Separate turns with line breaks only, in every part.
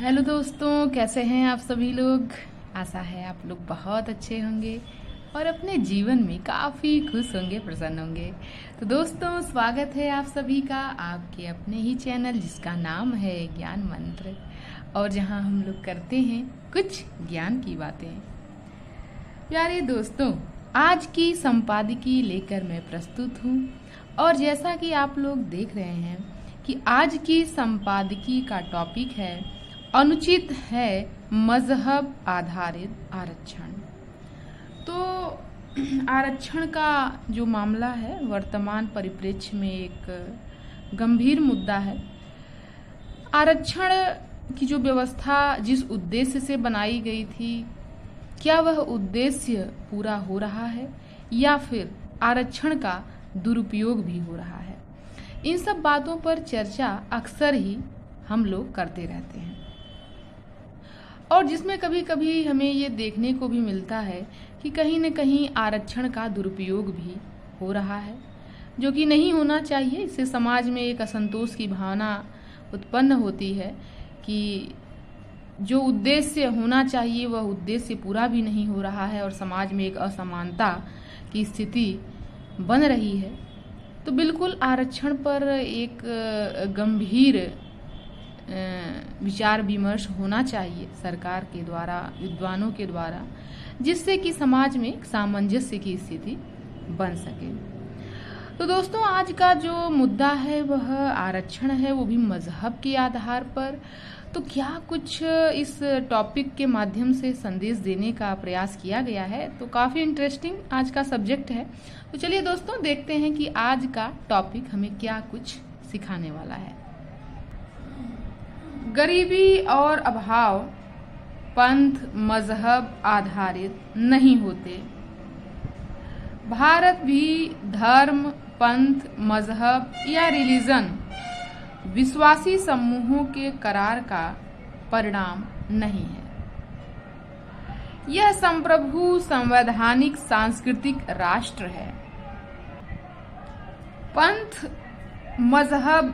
Hello दोस्तों, कैसे हैं आप सभी लोग। आशा है आप लोग बहुत अच्छे होंगे और अपने जीवन में काफ़ी खुश होंगे, प्रसन्न होंगे। तो दोस्तों, स्वागत है आप सभी का आपके अपने ही चैनल जिसका नाम है ज्ञान मंत्र, और जहां हम लोग करते हैं कुछ ज्ञान की बातें। प्यारे दोस्तों, आज की संपादकीय लेकर मैं प्रस्तुत हूँ, और जैसा कि आप लोग देख रहे हैं कि आज की संपादकीय का टॉपिक है अनुचित है मजहब आधारित आरक्षण। तो आरक्षण का जो मामला है वर्तमान परिप्रेक्ष्य में एक गंभीर मुद्दा है। आरक्षण की जो व्यवस्था जिस उद्देश्य से बनाई गई थी, क्या वह उद्देश्य पूरा हो रहा है या फिर आरक्षण का दुरुपयोग भी हो रहा है। इन सब बातों पर चर्चा अक्सर ही हम लोग करते रहते हैं, और जिसमें कभी कभी हमें ये देखने को भी मिलता है कि कहीं न कहीं आरक्षण का दुरुपयोग भी हो रहा है, जो कि नहीं होना चाहिए। इससे समाज में एक असंतोष की भावना उत्पन्न होती है कि जो उद्देश्य होना चाहिए वह उद्देश्य पूरा भी नहीं हो रहा है और समाज में एक असमानता की स्थिति बन रही है। तो बिल्कुल आरक्षण पर एक गंभीर विचार विमर्श होना चाहिए सरकार के द्वारा, विद्वानों के द्वारा, जिससे कि समाज में सामंजस्य की स्थिति बन सके। तो दोस्तों, आज का जो मुद्दा है वह आरक्षण है, वो भी मजहब के आधार पर। तो क्या कुछ इस टॉपिक के माध्यम से संदेश देने का प्रयास किया गया है, तो काफ़ी इंटरेस्टिंग आज का सब्जेक्ट है। तो चलिए दोस्तों, देखते हैं कि आज का टॉपिक हमें क्या कुछ सिखाने वाला है। गरीबी और अभाव पंथ मजहब आधारित नहीं होते। भारत भी धर्म, पंथ, मजहब या रिलीजन विश्वासी समूहों के करार का परिणाम नहीं है। यह संप्रभु संवैधानिक सांस्कृतिक राष्ट्र है। पंथ मजहब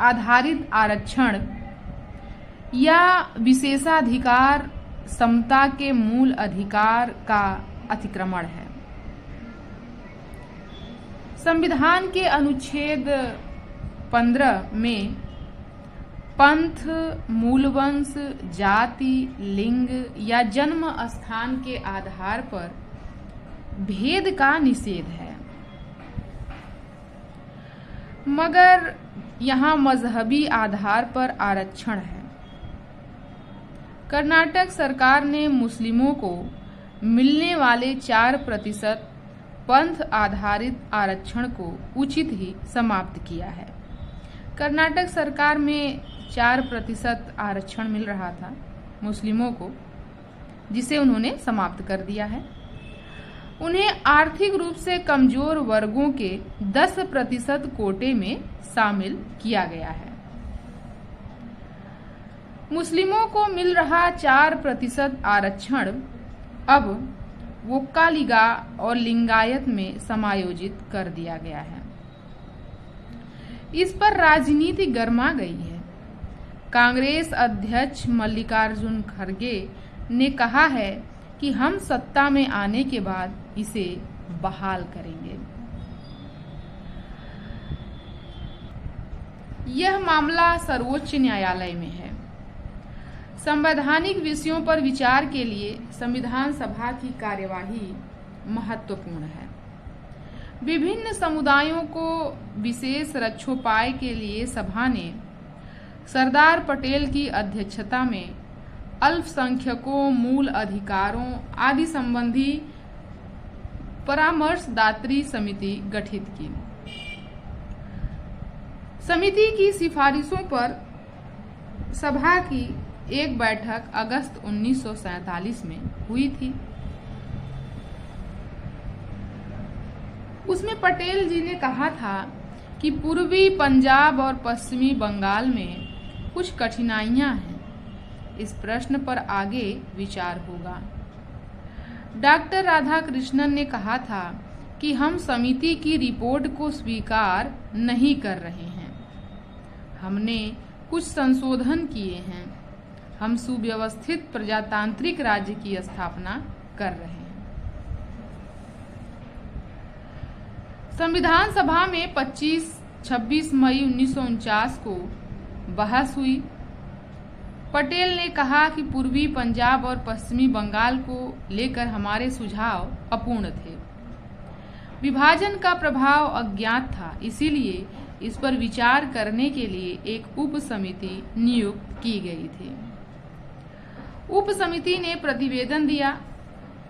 आधारित आरक्षण या विशेषाधिकार समता के मूल अधिकार का अतिक्रमण है। संविधान के अनुच्छेद 15 में पंथ, मूलवंश, जाति, लिंग या जन्म स्थान के आधार पर भेद का निषेध है, मगर यहाँ मजहबी आधार पर आरक्षण है। कर्नाटक सरकार ने मुस्लिमों को मिलने वाले 4% पंथ आधारित आरक्षण को उचित ही समाप्त किया है। कर्नाटक सरकार में 4% आरक्षण मिल रहा था मुस्लिमों को, जिसे उन्होंने समाप्त कर दिया है। उन्हें आर्थिक रूप से कमजोर वर्गों के 10% कोटे में शामिल किया गया है। मुस्लिमों को मिल रहा 4% आरक्षण अब वोक्कालिगा और लिंगायत में समायोजित कर दिया गया है। इस पर राजनीति गर्मा गई है। कांग्रेस अध्यक्ष मल्लिकार्जुन खड़गे ने कहा है कि हम सत्ता में आने के बाद इसे बहाल करेंगे। यह मामला सर्वोच्च न्यायालय में है। संवैधानिक विषयों पर विचार के लिए संविधान सभा की कार्यवाही महत्वपूर्ण है। विभिन्न समुदायों को विशेष रक्षोपाय के लिए सभा ने सरदार पटेल की अध्यक्षता में अल्पसंख्यकों, मूल अधिकारों आदि संबंधी परामर्शदात्री समिति गठित की। समिति की सिफारिशों पर सभा की एक बैठक अगस्त 1947 में हुई थी। उसमें पटेल जी ने कहा था कि पूर्वी पंजाब और पश्चिमी बंगाल में कुछ कठिनाइयां हैं। इस प्रश्न पर आगे विचार होगा। डॉक्टर राधाकृष्णन ने कहा था कि हम समिति की रिपोर्ट को स्वीकार नहीं कर रहे हैं। हमने कुछ संशोधन किए हैं। हम सुव्यवस्थित प्रजातांत्रिक राज्य की स्थापना कर रहे हैं। संविधान सभा में 26 मई 1949 को बहस हुई। पटेल ने कहा कि पूर्वी पंजाब और पश्चिमी बंगाल को लेकर हमारे सुझाव अपूर्ण थे। विभाजन का प्रभाव अज्ञात था, इसीलिए इस पर विचार करने के लिए एक उप समिति नियुक्त की गई थी। उप समिति ने प्रतिवेदन दिया।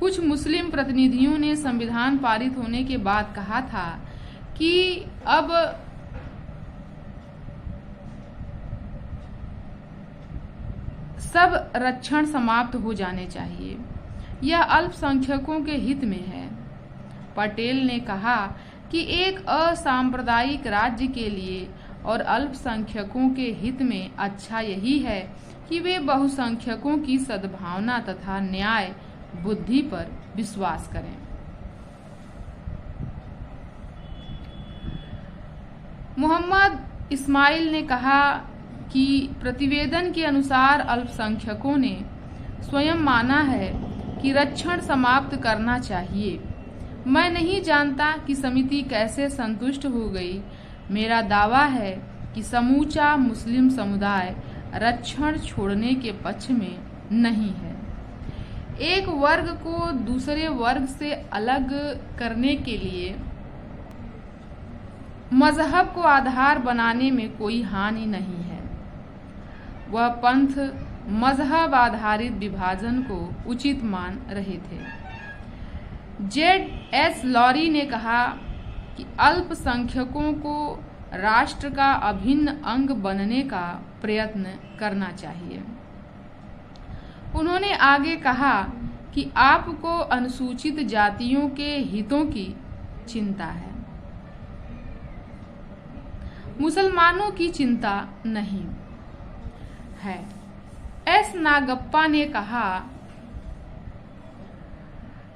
कुछ मुस्लिम प्रतिनिधियों ने संविधान पारित होने के बाद कहा था कि अब सब रक्षण समाप्त हो जाने चाहिए, यह अल्पसंख्यकों के हित में है। पटेल ने कहा कि एक असांप्रदायिक राज्य के लिए और अल्पसंख्यकों के हित में अच्छा यही है कि वे बहुसंख्यकों की सद्भावना तथा न्याय बुद्धि पर विश्वास करें। मोहम्मद इस्माइल ने कहा कि प्रतिवेदन के अनुसार अल्पसंख्यकों ने स्वयं माना है कि रक्षण समाप्त करना चाहिए। मैं नहीं जानता कि समिति कैसे संतुष्ट हो गई। मेरा दावा है कि समूचा मुस्लिम समुदाय रक्षण छोड़ने के पक्ष में नहीं है। एक वर्ग को दूसरे वर्ग से अलग करने के लिए मजहब को आधार बनाने में कोई हानि नहीं है। वह पंथ मजहब आधारित विभाजन को उचित मान रहे थे। Z.S. लॉरी ने कहा कि अल्पसंख्यकों को राष्ट्र का अभिन्न अंग बनने का प्रयत्न करना चाहिए। उन्होंने आगे कहा कि आपको अनुसूचित जातियों के हितों की चिंता है, मुसलमानों की चिंता नहीं है। एस नागप्पा ने कहा,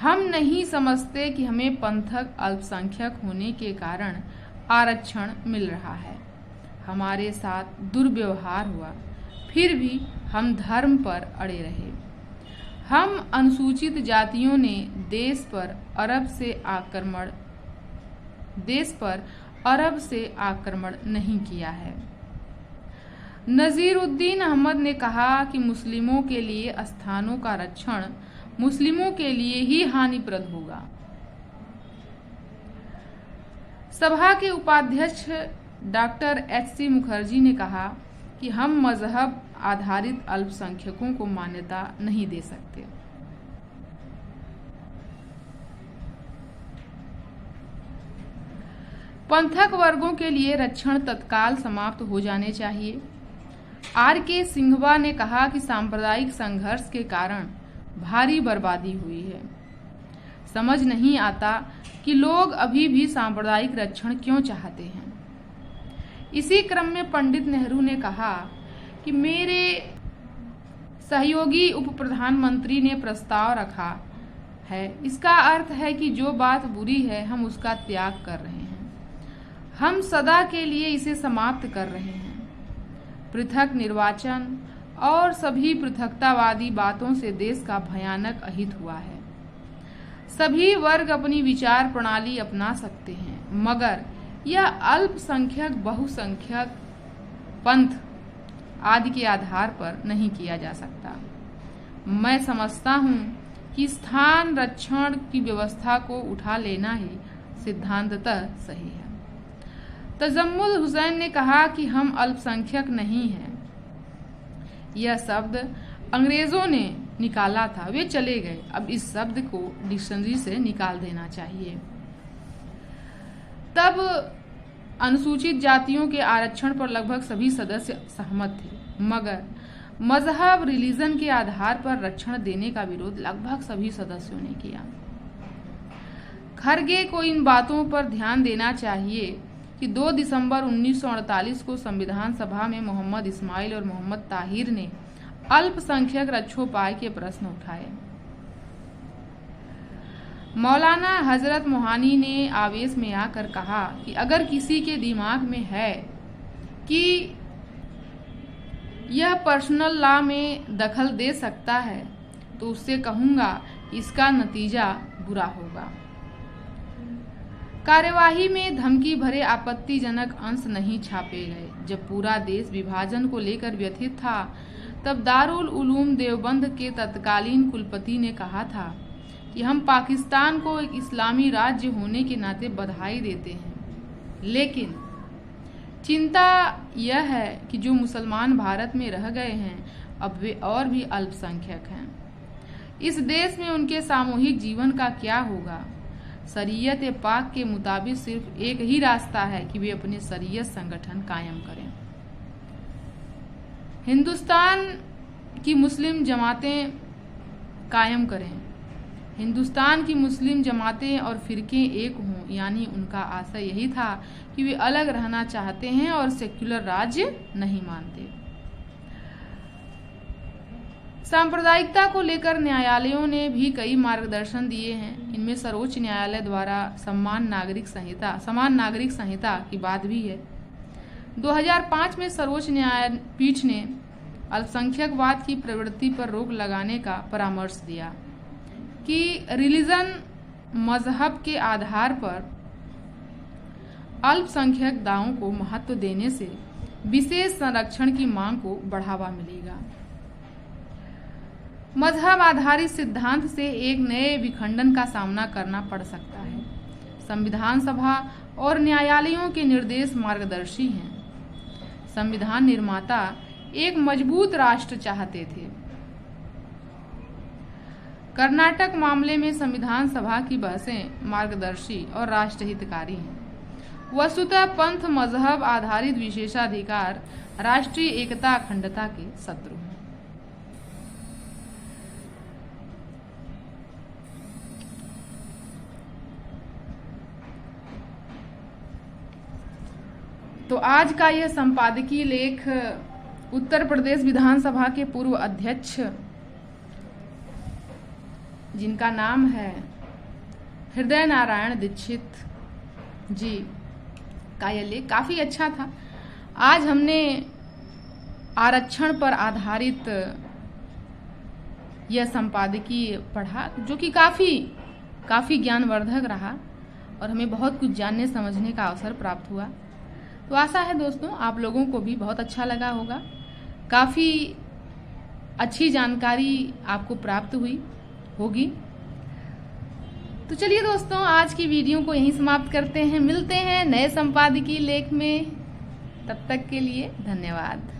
हम नहीं समझते कि हमें पंथक अल्पसंख्यक होने के कारण आरक्षण मिल रहा है। हमारे साथ दुर्व्यवहार हुआ, फिर भी हम धर्म पर अड़े रहे। हम अनुसूचित जातियों ने देश पर अरब से आक्रमण नहीं किया है। नजीरुद्दीन अहमद ने कहा कि मुस्लिमों के लिए स्थानों का रक्षण मुस्लिमों के लिए ही हानिप्रद होगा। सभा के उपाध्यक्ष डॉक्टर H.C. मुखर्जी ने कहा कि हम मजहब आधारित अल्पसंख्यकों को मान्यता नहीं दे सकते। पंथक वर्गों के लिए रक्षण तत्काल समाप्त हो जाने चाहिए। R.K. सिंघवा ने कहा कि सांप्रदायिक संघर्ष के कारण भारी बर्बादी हुई है। समझ नहीं आता कि लोग अभी भी सांप्रदायिक रक्षण क्यों चाहते हैं। इसी क्रम में पंडित नेहरू ने कहा कि मेरे सहयोगी उप प्रधानमंत्री ने प्रस्ताव रखा है, इसका अर्थ है कि जो बात बुरी है हम उसका त्याग कर रहे हैं, हम सदा के लिए इसे समाप्त कर रहे हैं। पृथक निर्वाचन और सभी पृथकतावादी बातों से देश का भयानक अहित हुआ है। सभी वर्ग अपनी विचार प्रणाली अपना सकते हैं, मगर यह अल्पसंख्यक बहुसंख्यक पंथ आदि के आधार पर नहीं किया जा सकता। मैं समझता हूँ कि स्थान रक्षण की व्यवस्था को उठा लेना ही सिद्धांततः सही है। तजम्मुल हुसैन ने कहा कि हम अल्पसंख्यक नहीं हैं। यह शब्द अंग्रेजों ने निकाला था, वे चले गए, अब इस शब्द को डिक्शनरी से निकाल देना चाहिए। तब अनुसूचित जातियों के आरक्षण पर लगभग सभी सदस्य सहमत थे, मगर मजहब रिलीजन के आधार पर रक्षण देने का विरोध लगभग सभी सदस्यों ने किया। खरगे को इन बातों पर ध्यान देना चाहिए कि 2 दिसंबर 1948 को संविधान सभा में मोहम्मद इस्माइल और मोहम्मद ताहिर ने अल्पसंख्यक रक्षोपाय के प्रश्न उठाए। मौलाना हजरत मोहानी ने आवेश में आकर कहा कि अगर किसी के दिमाग में है कि यह पर्सनल लॉ में दखल दे सकता है तो उससे कहूँगा इसका नतीजा बुरा होगा। कार्यवाही में धमकी भरे आपत्तिजनक अंश नहीं छापे गए। जब पूरा देश विभाजन को लेकर व्यथित था तब दारुल उलूम देवबंद के तत्कालीन कुलपति ने कहा था कि हम पाकिस्तान को एक इस्लामी राज्य होने के नाते बधाई देते हैं, लेकिन चिंता यह है कि जो मुसलमान भारत में रह गए हैं अब वे और भी अल्पसंख्यक हैं। इस देश में उनके सामूहिक जीवन का क्या होगा? शरीयत पाक के मुताबिक सिर्फ एक ही रास्ता है कि वे अपने शरीयत संगठन कायम करें। हिंदुस्तान की मुस्लिम जमातें कायम करें। हिंदुस्तान की मुस्लिम जमातें और फिरके एक हों, यानी उनका आशय यही था कि वे अलग रहना चाहते हैं और सेक्युलर राज्य नहीं मानते। सांप्रदायिकता को लेकर न्यायालयों ने भी कई मार्गदर्शन दिए हैं। इनमें सर्वोच्च न्यायालय द्वारा समान नागरिक संहिता की बात भी है। 2005 में सर्वोच्च न्यायपीठ ने अल्पसंख्यकवाद की प्रवृत्ति पर रोक लगाने का परामर्श दिया कि रिलीजन मजहब के आधार पर अल्पसंख्यक दावों को महत्व देने से विशेष संरक्षण की मांग को बढ़ावा मिलेगा। मजहब आधारित सिद्धांत से एक नए विखंडन का सामना करना पड़ सकता है। संविधान सभा और न्यायालयों के निर्देश मार्गदर्शी हैं। संविधान निर्माता एक मजबूत राष्ट्र चाहते थे। कर्नाटक मामले में संविधान सभा की बहसें मार्गदर्शी और राष्ट्रहितकारी हैं। वस्तुतः पंथ मजहब आधारित विशेषाधिकार राष्ट्रीय एकता अखंडता के शत्रु हैं। तो आज का यह संपादकीय लेख उत्तर प्रदेश विधानसभा के पूर्व अध्यक्ष जिनका नाम है हृदय नारायण दीक्षित जी का यह लेख काफ़ी अच्छा था। आज हमने आरक्षण पर आधारित यह संपादकीय पढ़ा जो कि काफ़ी ज्ञानवर्धक रहा और हमें बहुत कुछ जानने समझने का अवसर प्राप्त हुआ। तो आशा है दोस्तों आप लोगों को भी बहुत अच्छा लगा होगा। काफ़ी अच्छी जानकारी आपको प्राप्त हुई होगी। तो चलिए दोस्तों आज की वीडियो को यहीं समाप्त करते हैं। मिलते हैं नए संपादकीय लेख में। तब तक के लिए धन्यवाद।